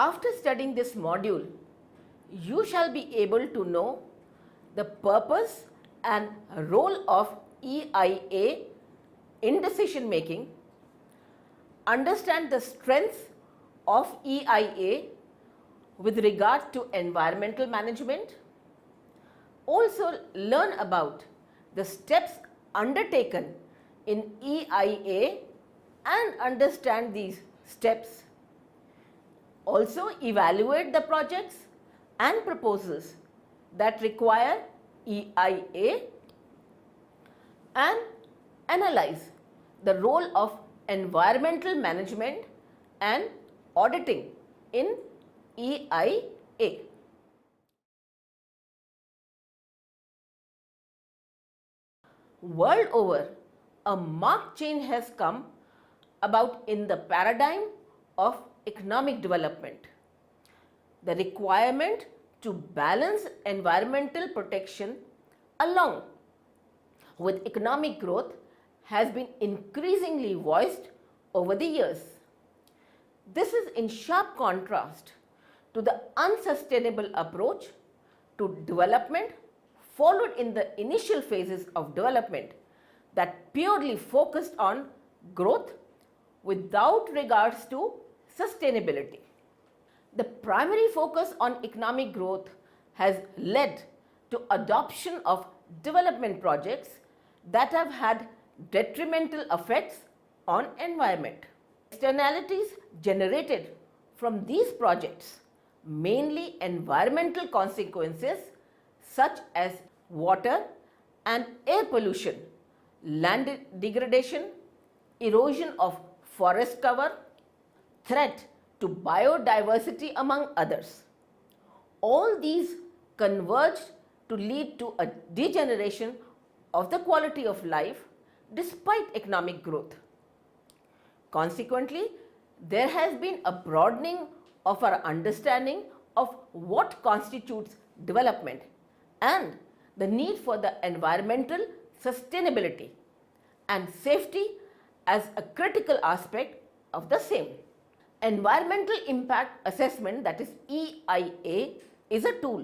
After studying this module, you shall be able to know the purpose and role of EIA in decision making, understand the strengths of EIA with regard to environmental management, also learn about the steps undertaken in EIA and understand these steps. Also evaluate the projects and proposals that require EIA and analyze the role of environmental management and auditing in EIA. World over, a marked change has come about in the paradigm of economic development. The requirement to balance environmental protection along with economic growth has been increasingly voiced over the years. This is in sharp contrast to the unsustainable approach to development followed in the initial phases of development that purely focused on growth without regards to sustainability. The primary focus on economic growth has led to adoption of development projects that have had detrimental effects on environment. Externalities generated from these projects, mainly environmental consequences such as water and air pollution, land degradation, erosion of forest cover, threat to biodiversity among others. All these converged to lead to a degeneration of the quality of life despite economic growth. Consequently, there has been a broadening of our understanding of what constitutes development and the need for the environmental sustainability and safety as a critical aspect of the same. Environmental impact assessment, that is EIA, is a tool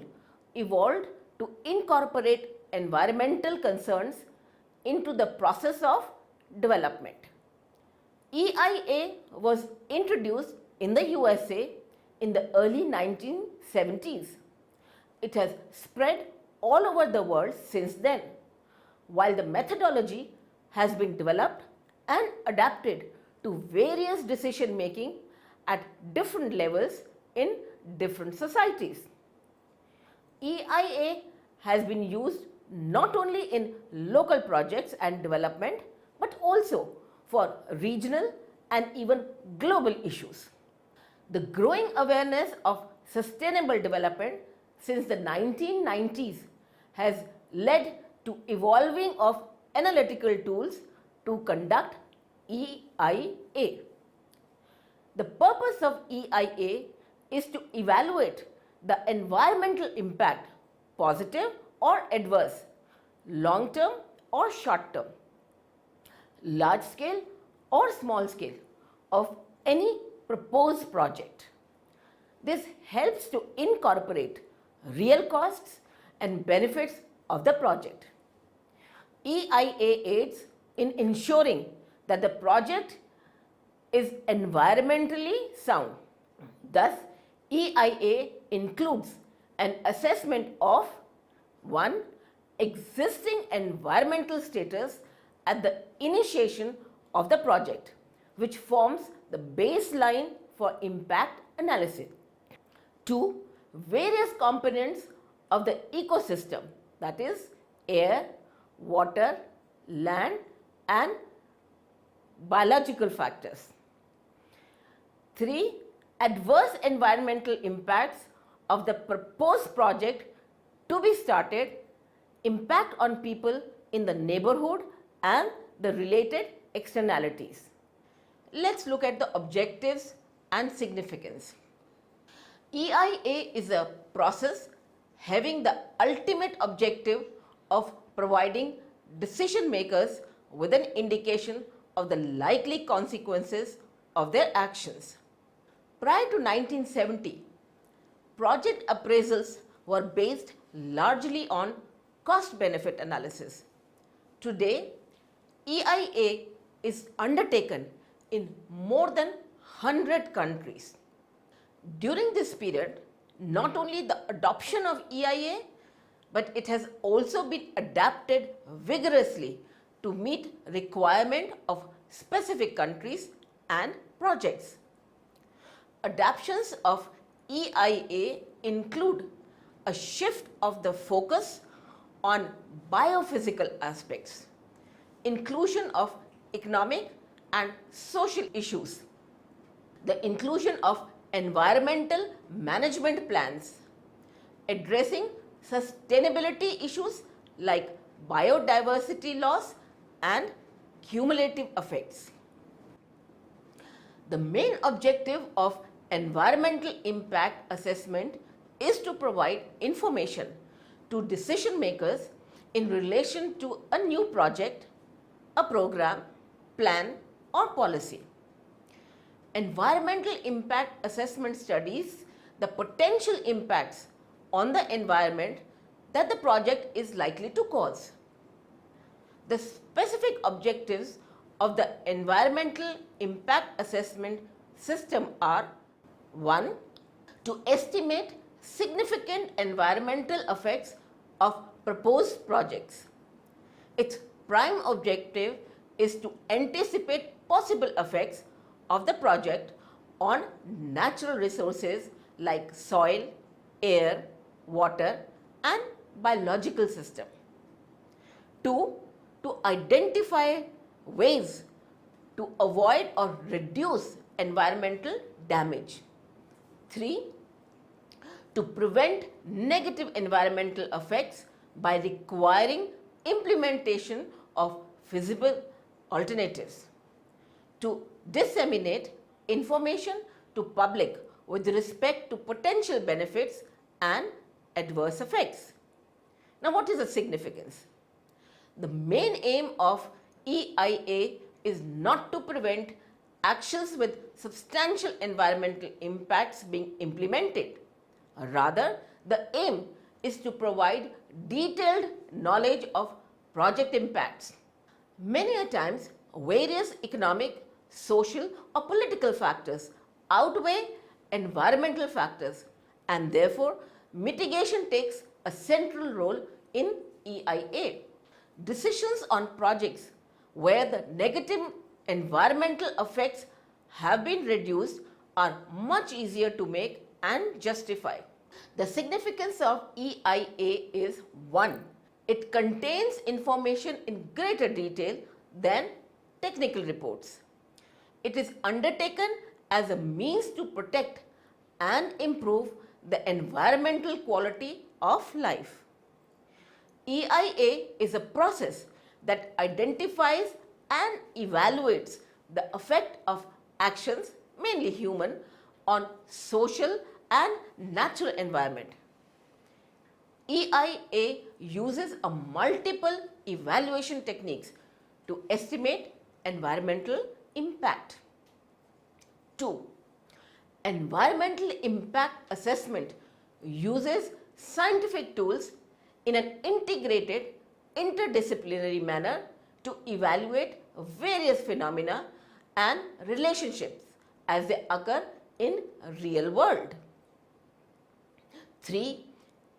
evolved to incorporate environmental concerns into the process of development. EIA was introduced in the USA in the early 1970s. It has spread all over the world since then, while the methodology has been developed and adapted to various decision making at different levels in different societies. EIA has been used not only in local projects and development, but also for regional and even global issues. The growing awareness of sustainable development since the 1990s has led to evolving of analytical tools to conduct EIA. The purpose of EIA is to evaluate the environmental impact, positive or adverse, long term or short term, large scale or small scale, of any proposed project. This helps to incorporate real costs and benefits of the project. EIA aids in ensuring that the project is environmentally sound. Thus, EIA includes an assessment of 1. Existing environmental status at the initiation of the project, which forms the baseline for impact analysis. 2. Various components of the ecosystem, that is air, water, land and biological factors. 3. Adverse environmental impacts of the proposed project to be started, impact on people in the neighborhood and the related externalities. Let's look at the objectives and significance. EIA is a process having the ultimate objective of providing decision makers with an indication of the likely consequences of their actions. Prior to 1970, project appraisals were based largely on cost-benefit analysis. Today, EIA is undertaken in more than 100 countries. During this period, not only the adoption of EIA, but it has also been adapted vigorously to meet requirement of specific countries and projects. Adaptations of EIA include a shift of the focus on biophysical aspects, inclusion of economic and social issues, the inclusion of environmental management plans, addressing sustainability issues like biodiversity loss and cumulative effects. The main objective of environmental impact assessment is to provide information to decision makers in relation to a new project, a program, plan, or policy. Environmental impact assessment studies the potential impacts on the environment that the project is likely to cause. The specific objectives of the environmental impact assessment system are: 1. To estimate significant environmental effects of proposed projects. Its prime objective is to anticipate possible effects of the project on natural resources like soil, air, water, and biological system. 2. To identify ways to avoid or reduce environmental damage. 3. To prevent negative environmental effects by requiring implementation of feasible alternatives. To disseminate information to public with respect to potential benefits and adverse effects. Now, what is the significance? The main aim of EIA is not to prevent actions with substantial environmental impacts being implemented. Rather, the aim is to provide detailed knowledge of project impacts. Many a times, various economic, social, or political factors outweigh environmental factors, and therefore mitigation takes a central role in EIA. Decisions on projects where the negative environmental effects have been reduced are much easier to make and justify. The significance of EIA is: 1. It contains information in greater detail than technical reports. It is undertaken as a means to protect and improve the environmental quality of life. EIA is a process that identifies and evaluates the effect of actions, mainly human, on social and natural environment. EIA uses a multiple evaluation techniques to estimate environmental impact. 2. Environmental impact assessment uses scientific tools in an integrated, interdisciplinary manner to evaluate various phenomena and relationships as they occur in real world. 3.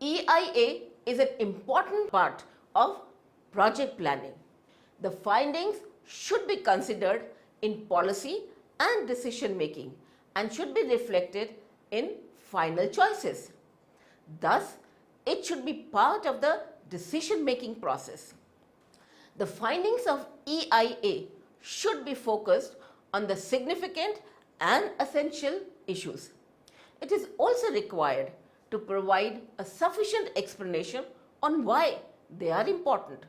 EIA is an important part of project planning. The findings should be considered in policy and decision making and should be reflected in final choices. Thus, it should be part of the decision making process. The findings of EIA should be focused on the significant and essential issues. It is also required to provide a sufficient explanation on why they are important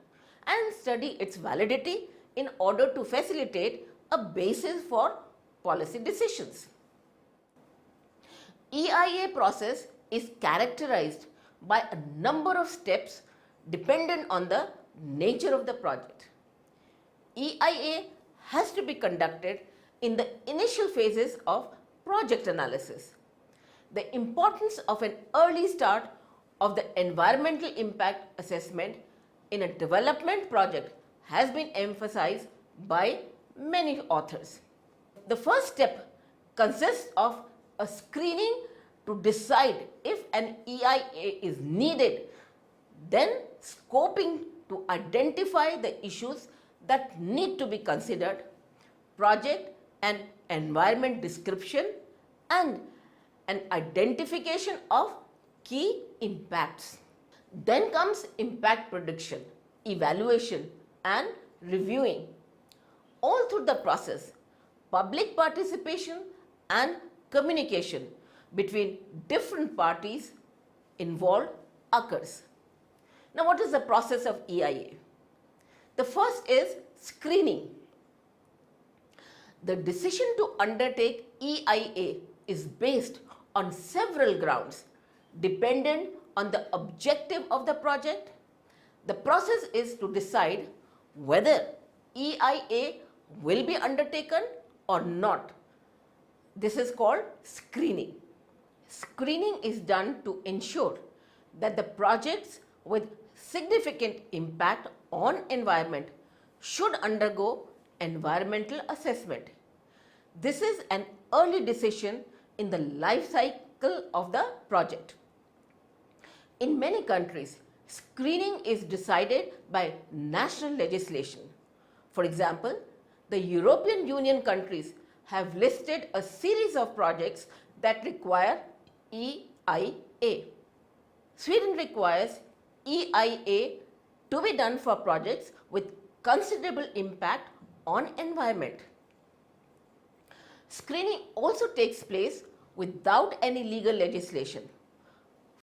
and study its validity in order to facilitate a basis for policy decisions. EIA process is characterized by a number of steps dependent on the nature of the project. EIA has to be conducted in the initial phases of project analysis. The importance of an early start of the environmental impact assessment in a development project has been emphasized by many authors. The first step consists of a screening to decide if an EIA is needed, then scoping to identify the issues that need to be considered, project and environment description, and an identification of key impacts. Then comes impact prediction, evaluation and reviewing. All through the process, public participation and communication between different parties involved occurs. Now, what is the process of EIA? The first is screening. The decision to undertake EIA is based on several grounds dependent on the objective of the project. The process is to decide whether EIA will be undertaken or not. This is called screening. Screening is done to ensure that the projects with significant impact on environment should undergo environmental assessment. This is an early decision in the life cycle of the project. In many countries, screening is decided by national legislation. For example, the European Union countries have listed a series of projects that require EIA. Sweden requires EIA to be done for projects with considerable impact on environment. Screening also takes place without any legal legislation.